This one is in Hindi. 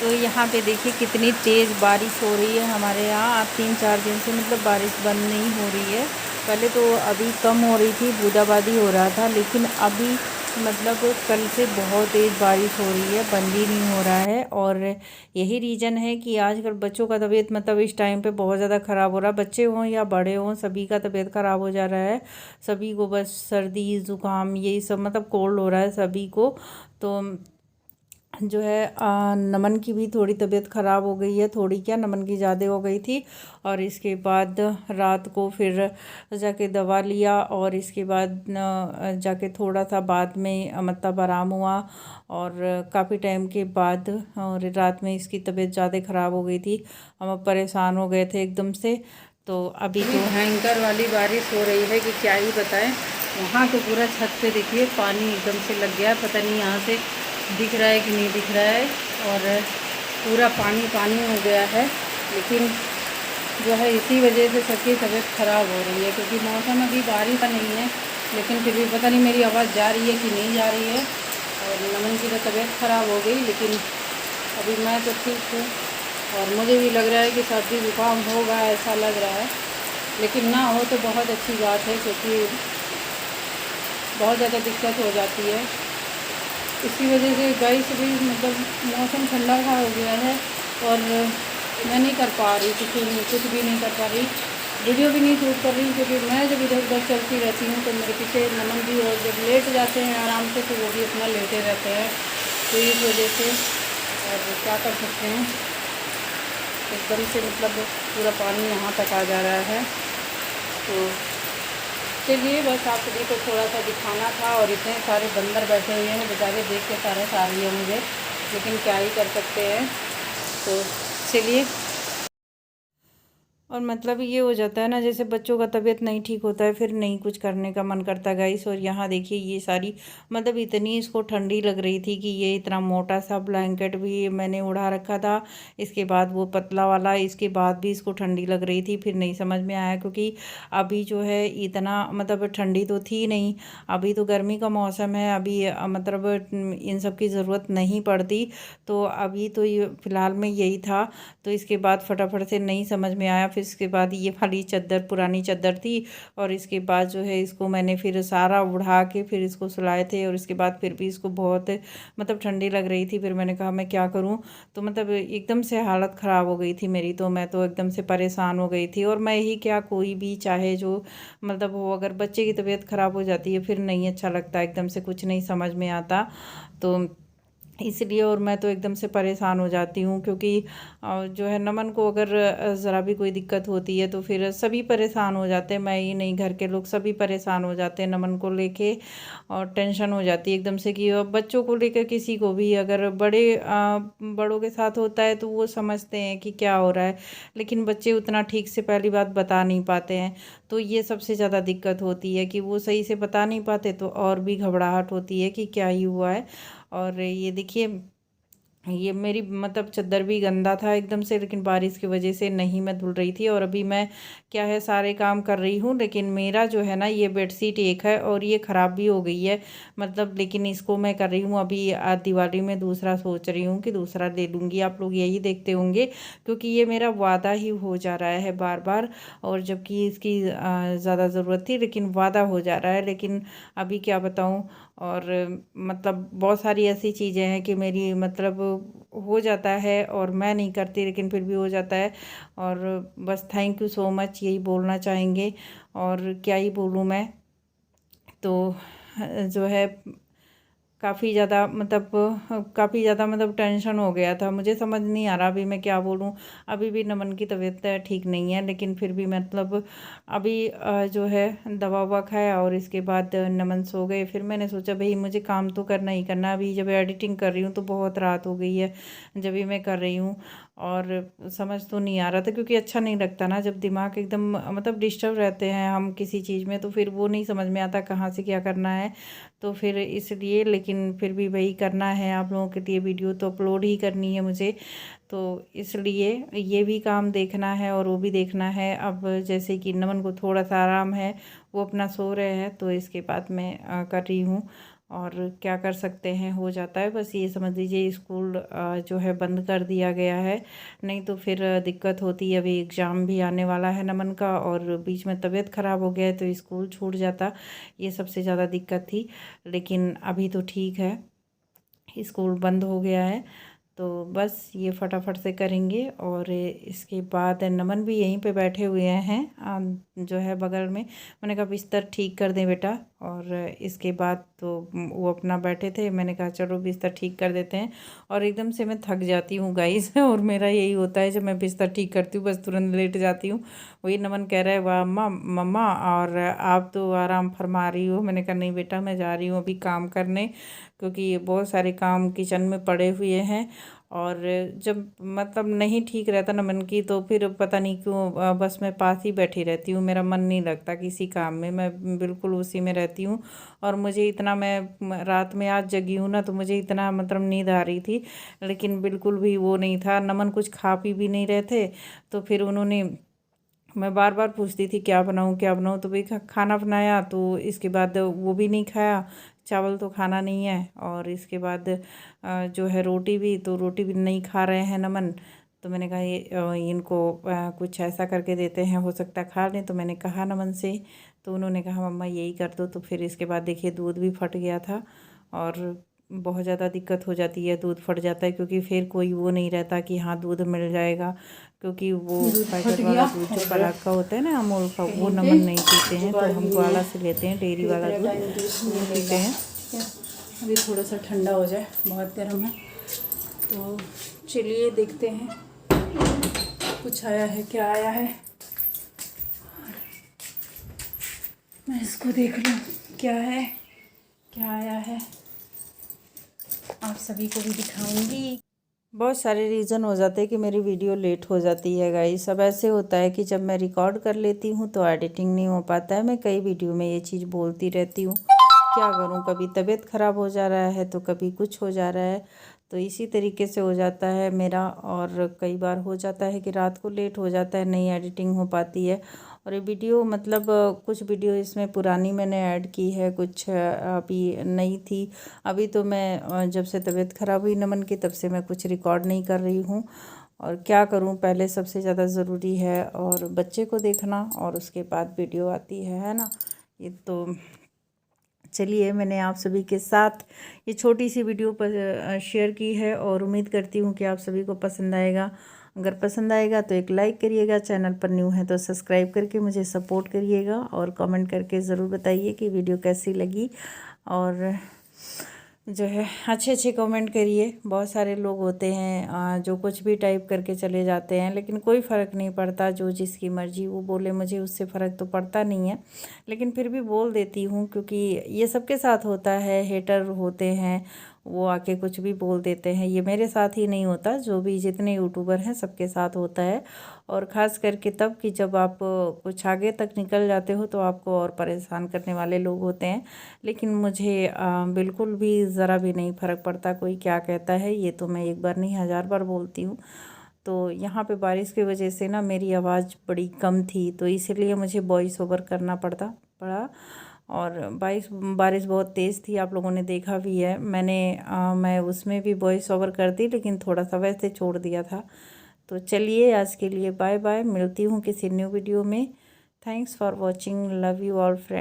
तो यहाँ पे देखिए कितनी तेज़ बारिश हो रही है हमारे यहाँ। अब 3-4 दिन से मतलब बारिश बंद नहीं हो रही है। पहले तो अभी कम हो रही थी, बूंदाबांदी हो रहा था, लेकिन अभी मतलब कल से बहुत तेज़ बारिश हो रही है, बंद ही नहीं हो रहा है। और यही रीज़न है कि आजकल बच्चों का तबीयत मतलब इस टाइम पे बहुत ज़्यादा ख़राब हो रहा है। बच्चे हों या बड़े हों, सभी का तबीयत ख़राब हो जा रहा है। सभी को बस सर्दी ज़ुकाम यही सब मतलब कोल्ड हो रहा है सभी को। तो जो है नमन की भी थोड़ी तबीयत ख़राब हो गई है, थोड़ी क्या नमन की ज़्यादा हो गई थी। और इसके बाद रात को फिर जाके दवा लिया, और इसके बाद जाके थोड़ा सा बाद में मतलब आराम हुआ। और काफ़ी टाइम के बाद और रात में इसकी तबीयत ज़्यादा ख़राब हो गई थी। हम अब परेशान हो गए थे एकदम से। तो अभी तो भयंकर वाली बारिश हो रही है कि क्या ही बताएं। वहाँ तो पूरा छत पे देखिए पानी एकदम से लग गया, पता नहीं यहाँ से दिख रहा है कि नहीं दिख रहा है। और पूरा पानी पानी हो गया है। लेकिन जो है इसी वजह से सबकी तबीयत ख़राब हो रही है, क्योंकि मौसम अभी बारिश का नहीं है। लेकिन फिर भी पता नहीं मेरी आवाज़ जा रही है कि नहीं जा रही है। और नमन की तो तबीयत ख़राब हो गई, लेकिन अभी मैं तो ठीक हूँ। और मुझे भी लग रहा है कि सर्दी ज़ुकाम होगा, ऐसा लग रहा है। लेकिन ना हो तो बहुत अच्छी बात है, क्योंकि बहुत ज़्यादा दिक्कत हो जाती है। इसी वजह से गाइस भी मतलब मौसम ठंडा सा हो गया है, और मैं नहीं कर पा रही कुछ भी नहीं कर पा रही, वीडियो भी नहीं शूट कर रही, क्योंकि मैं जब इधर उधर चलती रहती हूँ तो मेरे पीछे नमन भी, और जब लेट जाते हैं आराम से तो वो भी अपना लेटे रहते हैं। तो इस वजह से और क्या कर सकते हैं, एकदम से मतलब पूरा पानी यहाँ तक आ जा रहा है। तो चलिए बस आप सभी को थोड़ा सा दिखाना था। और इतने सारे बंदर बैठे हुए हैं बेचारे, देख के सारे आ रही है मुझे, लेकिन क्या ही कर सकते हैं। तो चलिए। और मतलब ये हो जाता है ना, जैसे बच्चों का तबीयत नहीं ठीक होता है फिर नहीं कुछ करने का मन करता गाइस। और यहाँ देखिए ये सारी मतलब इतनी इसको ठंडी लग रही थी कि ये इतना मोटा सा ब्लैंकेट भी मैंने उड़ा रखा था, इसके बाद वो पतला वाला, इसके बाद भी इसको ठंडी लग रही थी। फिर नहीं समझ में आया, क्योंकि अभी जो है इतना मतलब ठंडी तो थी नहीं, अभी तो गर्मी का मौसम है, अभी मतलब इन सब की ज़रूरत नहीं पड़ती। तो अभी तो ये फ़िलहाल में यही था। तो इसके बाद फटाफट से नहीं समझ में आया। फिर इसके बाद ये वाली चादर पुरानी चादर थी, और इसके बाद जो है इसको मैंने फिर सारा उड़ा के फिर इसको सुलाए थे। और इसके बाद फिर भी इसको बहुत मतलब ठंडी लग रही थी। फिर मैंने कहा मैं क्या करूं, तो मतलब एकदम से हालत ख़राब हो गई थी मेरी। तो मैं तो एकदम से परेशान हो गई थी। और मैं ही क्या, कोई भी चाहे जो मतलब वो, अगर बच्चे की तबीयत ख़राब हो जाती है फिर नहीं अच्छा लगता, एकदम से कुछ नहीं समझ में आता। तो इसलिए और मैं तो एकदम से परेशान हो जाती हूँ, क्योंकि जो है नमन को अगर ज़रा भी कोई दिक्कत होती है तो फिर सभी परेशान हो जाते हैं, मैं ही नहीं घर के लोग सभी परेशान हो जाते हैं नमन को लेके। और टेंशन हो जाती है एकदम से कि बच्चों को लेकर किसी को भी अगर बड़ों के साथ होता है तो वो समझते हैं कि क्या हो रहा है, लेकिन बच्चे उतना ठीक से पहली बात बता नहीं पाते हैं। तो ये सबसे ज़्यादा दिक्कत होती है कि वो सही से बता नहीं पाते, तो और भी घबराहट होती है कि क्या ही हुआ है। और ये देखिए ये मेरी मतलब चादर भी गंदा था एकदम से, लेकिन बारिश की वजह से नहीं मैं धुल रही थी। और अभी मैं क्या है सारे काम कर रही हूँ, लेकिन मेरा जो है ना ये बेडशीट एक है और ये ख़राब भी हो गई है मतलब। लेकिन इसको मैं कर रही हूँ अभी दिवाली में दूसरा सोच रही हूँ कि दूसरा ले लूँगी। आप लोग यही देखते होंगे, क्योंकि ये मेरा वादा ही हो जा रहा है बार बार। और जबकि इसकी ज़्यादा ज़रूरत थी, लेकिन वादा हो जा रहा है। लेकिन अभी क्या बताऊँ, और मतलब बहुत सारी ऐसी चीज़ें हैं कि मेरी मतलब हो जाता है और मैं नहीं करती, लेकिन फिर भी हो जाता है। और बस थैंक यू सो मच यही बोलना चाहेंगे। और क्या ही बोलूँ मैं, तो जो है काफ़ी ज़्यादा मतलब टेंशन हो गया था, मुझे समझ नहीं आ रहा अभी मैं क्या बोलूँ। अभी भी नमन की तबीयत ठीक नहीं है, लेकिन फिर भी मतलब अभी जो है दवा ववा खाया और इसके बाद नमन सो गए। फिर मैंने सोचा भाई मुझे काम तो करना ही करना। अभी जब एडिटिंग कर रही हूँ तो बहुत रात हो गई है जब भी मैं कर रही हूँ। और समझ तो नहीं आ रहा था, क्योंकि अच्छा नहीं लगता ना जब दिमाग एकदम मतलब डिस्टर्ब रहते हैं हम किसी चीज़ में, तो फिर वो नहीं समझ में आता कहाँ से क्या करना है। तो फिर इसलिए, लेकिन फिर भी वही करना है, आप लोगों के लिए वीडियो तो अपलोड ही करनी है मुझे। तो इसलिए ये भी काम देखना है और वो भी देखना है। अब जैसे कि नमन को थोड़ा सा आराम है, वो अपना सो रहे हैं, तो इसके बाद मैं कर रही हूँ। और क्या कर सकते हैं, हो जाता है। बस ये समझ लीजिए स्कूल जो है बंद कर दिया गया है, नहीं तो फिर दिक्कत होती। अभी एग्ज़ाम भी आने वाला है नमन का, और बीच में तबीयत ख़राब हो गया है तो स्कूल छूट जाता, ये सबसे ज़्यादा दिक्कत थी। लेकिन अभी तो ठीक है, स्कूल बंद हो गया है। तो बस ये फटाफट से करेंगे। और इसके बाद नमन भी यहीं पे बैठे हुए हैं जो है बगल में। मैंने कहा बिस्तर ठीक कर दें बेटा, और इसके बाद तो वो अपना बैठे थे, मैंने कहा चलो बिस्तर ठीक कर देते हैं। और एकदम से मैं थक जाती हूँ गाइस और मेरा यही होता है, जब मैं बिस्तर ठीक करती हूँ बस तुरंत लेट जाती हूँ। वही नमन कह रहा है वाह अम्मा मम्मा, और आप तो आराम फरमा रही हो। मैंने कहा नहीं बेटा, मैं जा रही हूँ अभी काम करने, क्योंकि बहुत सारे काम किचन में पड़े हुए हैं। और जब मतलब नहीं ठीक रहता ना मन की, तो फिर पता नहीं क्यों बस मैं पास ही बैठी रहती हूँ, मेरा मन नहीं लगता किसी काम में, मैं बिल्कुल उसी में रहती हूँ। और मुझे इतना, मैं रात में आज जगी हूँ ना, तो मुझे इतना मतलब नींद आ रही थी, लेकिन बिल्कुल भी वो नहीं था। नमन कुछ खा पी भी नहीं रहे थे, तो फिर उन्होंने, मैं बार बार पूछती थी क्या बनाऊँ क्या बनाऊँ, तो भाई खाना बनाया, तो इसके बाद वो भी नहीं खाया, चावल तो खाना नहीं है। और इसके बाद जो है रोटी भी, तो रोटी भी नहीं खा रहे हैं नमन। तो मैंने कहा ये इनको कुछ ऐसा करके देते हैं, हो सकता है खा लें। तो मैंने कहा नमन से, तो उन्होंने कहा मम्मा यही कर दो। तो फिर इसके बाद देखिए दूध भी फट गया था, और बहुत ज़्यादा दिक्कत हो जाती है, दूध फट जाता है, क्योंकि फिर कोई वो नहीं रहता कि हाँ दूध मिल जाएगा, क्योंकि वो पैकेट वाला दूध जो पराग का होता है ना अमूल का, वो नमन नहीं पीते हैं, तो हम ग्वाला से लेते हैं, डेयरी वाला दूध वो पीते हैं। अभी थोड़ा सा ठंडा हो जाए, बहुत गर्म है। तो चलिए देखते हैं कुछ आया है, क्या आया है, मैं इसको देख लूँ क्या है, क्या आया है, आप सभी को भी दिखाऊंगी। बहुत सारे रीज़न हो जाते हैं कि मेरी वीडियो लेट हो जाती है गाइस। सब ऐसे होता है कि जब मैं रिकॉर्ड कर लेती हूँ तो एडिटिंग नहीं हो पाता है। मैं कई वीडियो में ये चीज़ बोलती रहती हूँ, क्या करूँ, कभी तबीयत ख़राब हो जा रहा है तो कभी कुछ हो जा रहा है, तो इसी तरीके से हो जाता है मेरा। और कई बार हो जाता है कि रात को लेट हो जाता है, नहीं एडिटिंग हो पाती है। और ये वीडियो मतलब कुछ वीडियो इसमें पुरानी मैंने ऐड की है, कुछ अभी नई थी। अभी तो मैं जब से तबीयत ख़राब हुई नमन की, तब से मैं कुछ रिकॉर्ड नहीं कर रही हूँ। और क्या करूँ, पहले सबसे ज़्यादा ज़रूरी है और बच्चे को देखना, और उसके बाद वीडियो आती है ना। ये तो चलिए, मैंने आप सभी के साथ ये छोटी सी वीडियो पर शेयर की है, और उम्मीद करती हूँ कि आप सभी को पसंद आएगा। अगर पसंद आएगा तो एक लाइक करिएगा, चैनल पर न्यू है तो सब्सक्राइब करके मुझे सपोर्ट करिएगा, और कमेंट करके ज़रूर बताइए कि वीडियो कैसी लगी। और जो है अच्छे अच्छे कमेंट करिए। बहुत सारे लोग होते हैं जो कुछ भी टाइप करके चले जाते हैं, लेकिन कोई फ़र्क नहीं पड़ता, जो जिसकी मर्ज़ी वो बोले, मुझे उससे फ़र्क तो पड़ता नहीं है, लेकिन फिर भी बोल देती हूँ, क्योंकि ये सबके साथ होता है। हेटर होते हैं, वो आके कुछ भी बोल देते हैं, ये मेरे साथ ही नहीं होता, जो भी जितने यूट्यूबर हैं सबके साथ होता है। और ख़ास करके तब कि जब आप कुछ आगे तक निकल जाते हो, तो आपको और परेशान करने वाले लोग होते हैं। लेकिन मुझे बिल्कुल भी ज़रा भी नहीं फ़र्क पड़ता कोई क्या कहता है, ये तो मैं एक बार नहीं 1000 बार बोलती हूँ। तो यहाँ पे बारिश की वजह से ना मेरी आवाज़ बड़ी कम थी, तो इसीलिए मुझे वॉइस ओवर करना पड़ा। और बारिश बहुत तेज़ थी, आप लोगों ने देखा भी है। मैं उसमें भी वॉइस ओवर कर दी, लेकिन थोड़ा सा वैसे छोड़ दिया था। तो चलिए, आज के लिए बाय बाय, मिलती हूँ किसी न्यू वीडियो में। Thanks for watching, love you all friend.